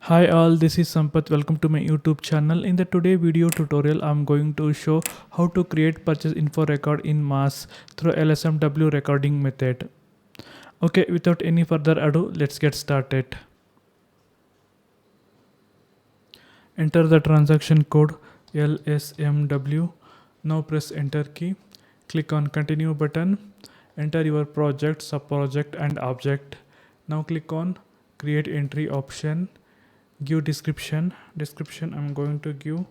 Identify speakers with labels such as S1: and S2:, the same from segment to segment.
S1: Hi all, this is Sampath. Welcome to my YouTube channel. In the today video tutorial, I'm going to show how to create purchase info record in MAS through LSMW recording method. Okay, without any further ado, let's get started. Enter the transaction code LSMW. Now press enter key. Click on continue button. Enter your project, subproject and object. Now click on create entry option. Give description. I'm going to give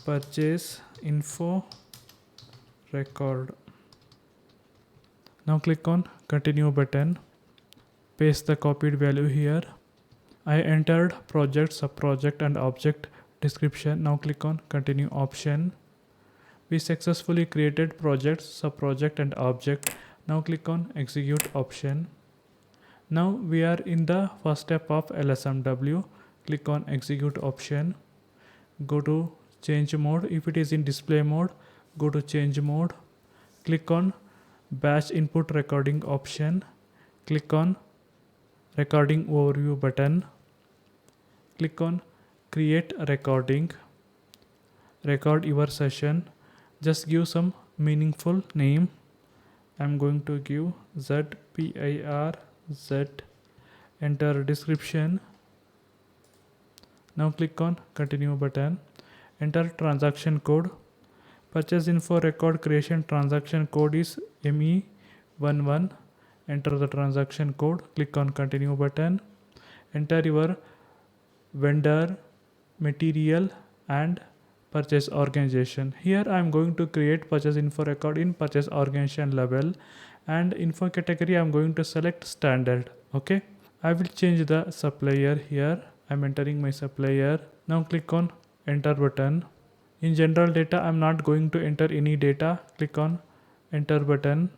S1: purchase info record. Now click on continue button. Paste the copied value here. I entered project, subproject and object description. Now click on continue option. We successfully created project, subproject and object. Now click on execute option. Now we are in the first step of LSMW. Click on execute option. Go to change mode. If it is in display mode, go to change mode. Click on batch input recording option. Click on recording overview button. Click on create recording. Record your session. Just give some meaningful name. I'm going to give ZPIR Z. Enter description. Now click on continue button. Enter transaction code. Purchase info record creation transaction code is ME11. Enter the transaction code. Click on continue button. Enter your vendor, material and purchase organization. Here I am going to create purchase info record in purchase organization level, and info category I am going to select standard. Okay, I will change the supplier here. I am entering my supplier. Now click on enter button. In general data I am not going to enter any data. Click on enter button.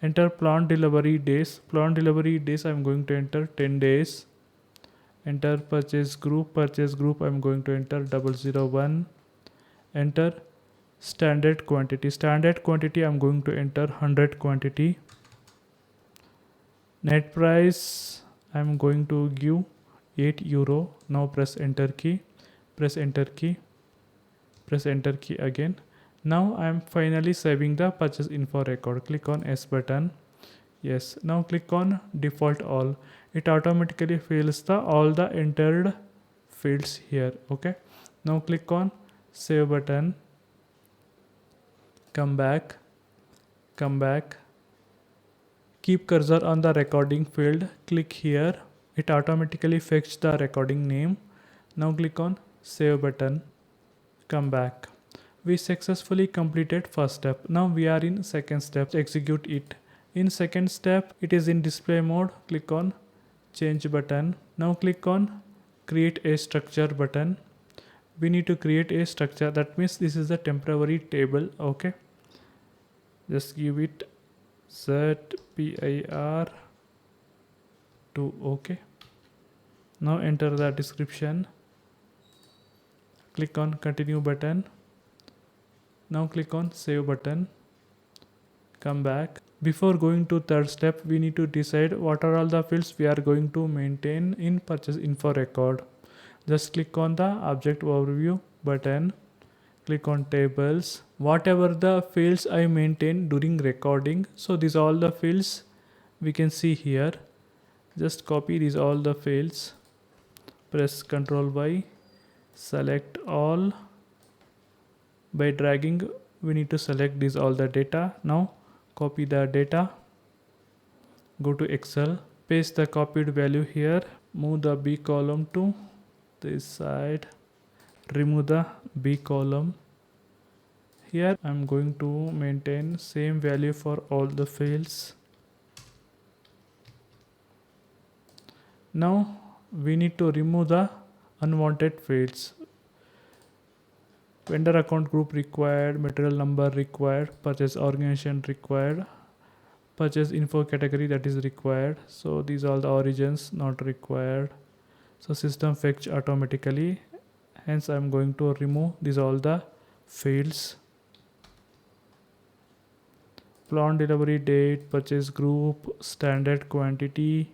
S1: Enter plant delivery days. Plant delivery days I am going to enter 10 days. Enter purchase group. Purchase group I am going to enter 001. Enter standard quantity. Standard quantity I am going to enter 100 quantity. Net price I am going to give €8. Now press enter key. Press enter key. Press enter key again. Now I am finally saving the purchase info record. Click on S button. Yes. Now click on default all. It automatically fills all the entered fields here. Okay. Now click on save button. Come back. Keep cursor on the recording field. Click here. It automatically fetches the recording name. Now click on save button. Come back. We successfully completed first step. Now we are in second step. Execute it. In second step, it is in display mode. Click on change button. Now click on create a structure button. We need to create a structure. That means this is a temporary table. Okay. Just give it ZPIR 2. Okay. Now enter the description. Click on continue button. Now click on save button. Come back. Before going to third step, we need to decide what are all the fields we are going to maintain in purchase info record. Just click on the object overview button. Click on tables. Whatever the fields I maintain during recording, so these are all the fields we can see here. Just copy these all the fields. Press Ctrl Y. Select all. By dragging, we need to select these all the data. Now copy the data. Go to Excel. Paste the copied value here. Move the B column to this side. Remove the B column. Here I am going to maintain same value for all the fields. Now we need to remove the unwanted fields. Vendor account group required, material number required, purchase organization required, purchase info category that is required. So these are all the origins not required. So system fetch automatically. Hence I am going to remove these all the fields. Plant delivery date, purchase group, standard quantity,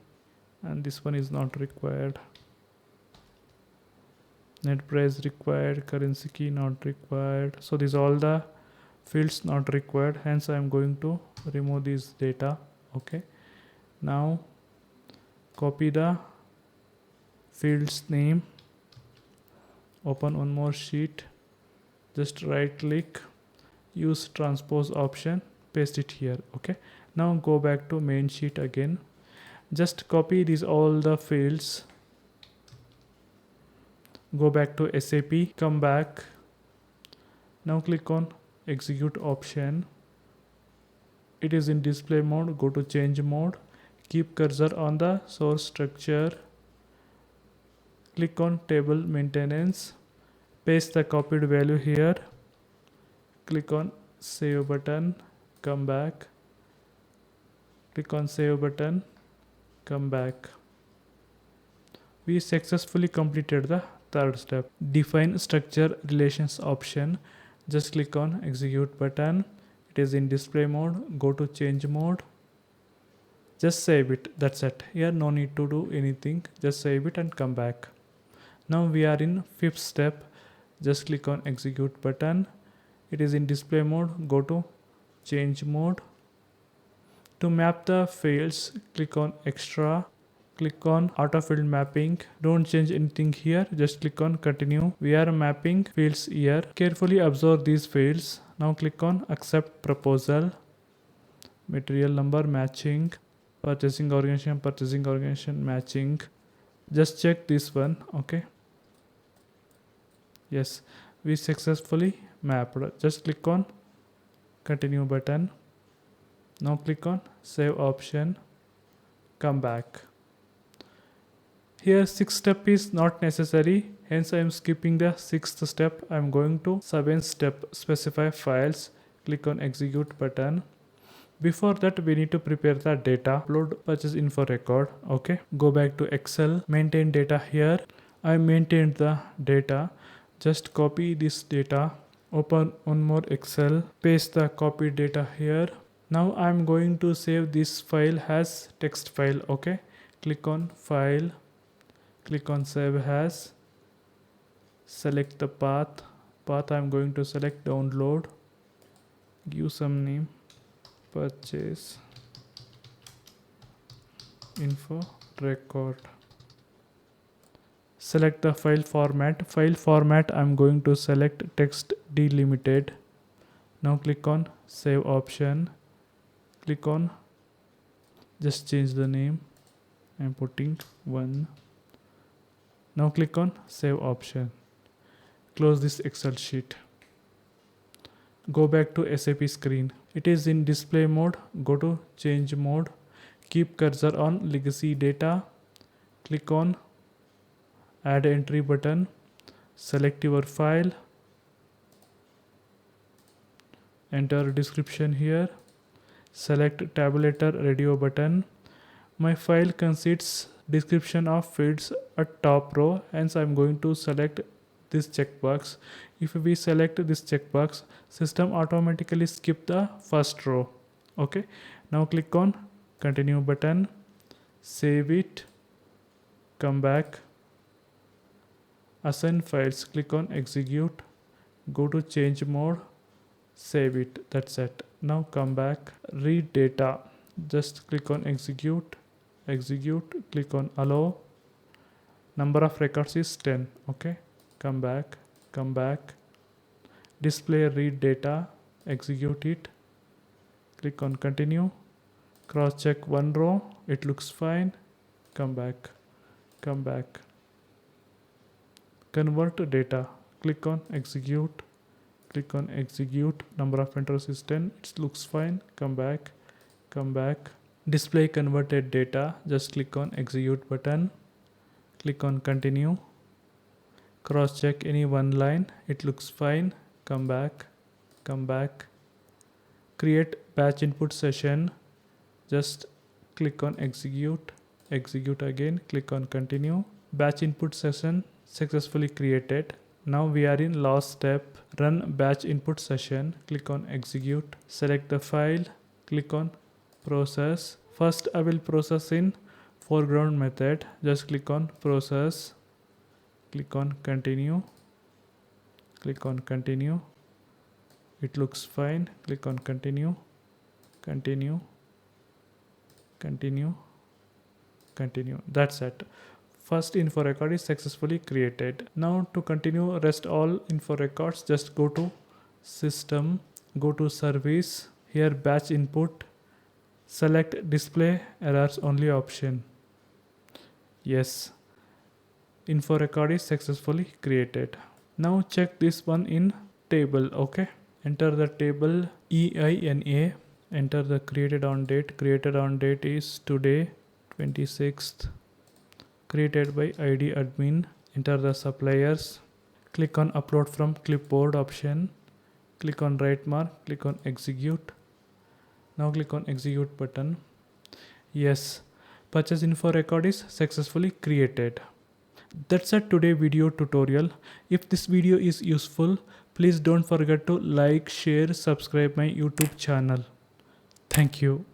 S1: and this one is not required. net price required, currency key not required. So these all the fields not required, hence I am going to remove this data. Okay, now copy the field's name, open one more sheet, just right click, use transpose option, paste it here. Okay, now go back to main sheet again, just copy these all the fields, go back to SAP, come back, now click on execute option. It is in display mode, go to change mode, keep cursor on the source structure, click on table maintenance, paste the copied value here, click on save button, come back, click on save button, come back. We successfully completed the third step. Define structure relations option, just click on execute button. It is in display mode, go to change mode, just save it, that's it. Here no need to do anything, just save it and come back. Now we are in fifth step, just click on execute button. It is in display mode, go to change mode. To map the fields, click on extra, click on autofield mapping. Don't change anything here, just click on continue. We are mapping fields here. Carefully observe these fields. Now click on accept proposal, material number matching, purchasing organization matching. Just check this one. Okay, yes, we successfully mapped. Just click on continue button. Now click on save option, come back. Here sixth step is not necessary, hence I am skipping the sixth step. I am going to seventh step, specify files, click on execute button. Before that we need to prepare the data, upload purchase info record. Okay, go back to Excel, maintain data here. I maintained the data, just copy this data, open one more Excel, paste the copied data here. Now I am going to save this file as text file. Okay, click on file, click on save as, select the path. I am going to select download, give some name, purchase info record. Select the file format. I am going to select text delimited. Now click on save option, click on, just change the name, I am putting 1. Now click on save option, close this Excel sheet, go back to SAP screen. It is in display mode, go to change mode, keep cursor on legacy data, click on add entry button, select your file, enter description here, select tabulator radio button. My file consists description of fields at top row, hence I am going to select this checkbox. If we select this checkbox, system automatically skip the first row. Okay, now click on continue button, save it, come back, assign files, click on execute, go to change mode, save it, that's it. Now come back, read data, just click on execute, click on allow, number of records is 10. Okay, come back, display read data, execute it, click on continue, cross check one row, it looks fine, come back, convert data, click on execute, number of enters is 10, it looks fine, come back, display converted data, just click on execute button, click on continue, cross check any one line, it looks fine, come back, create batch input session, just click on execute again, click on continue, batch input session successfully created. Now we are in last step, run batch input session, click on execute, select the file, click on process. First I will process in foreground method, just click on process, Click on continue. Click on continue. It looks fine. Click on continue. Continue. Continue. Continue. That's it. First info record is successfully created. Now to continue rest all info records, just go to system, go to service, here batch input, select display errors only option. Yes, info record is successfully created. Now check this one in table. Okay, enter the table EINA, enter the created on date. Created on date is today 26th, created by ID admin. Enter the suppliers, click on upload from clipboard option, click on right mark, click on execute. Now click on execute button. Yes, purchase info record is successfully created. That's a today video tutorial. If this video is useful, please don't forget to like, share, subscribe my YouTube channel. Thank you.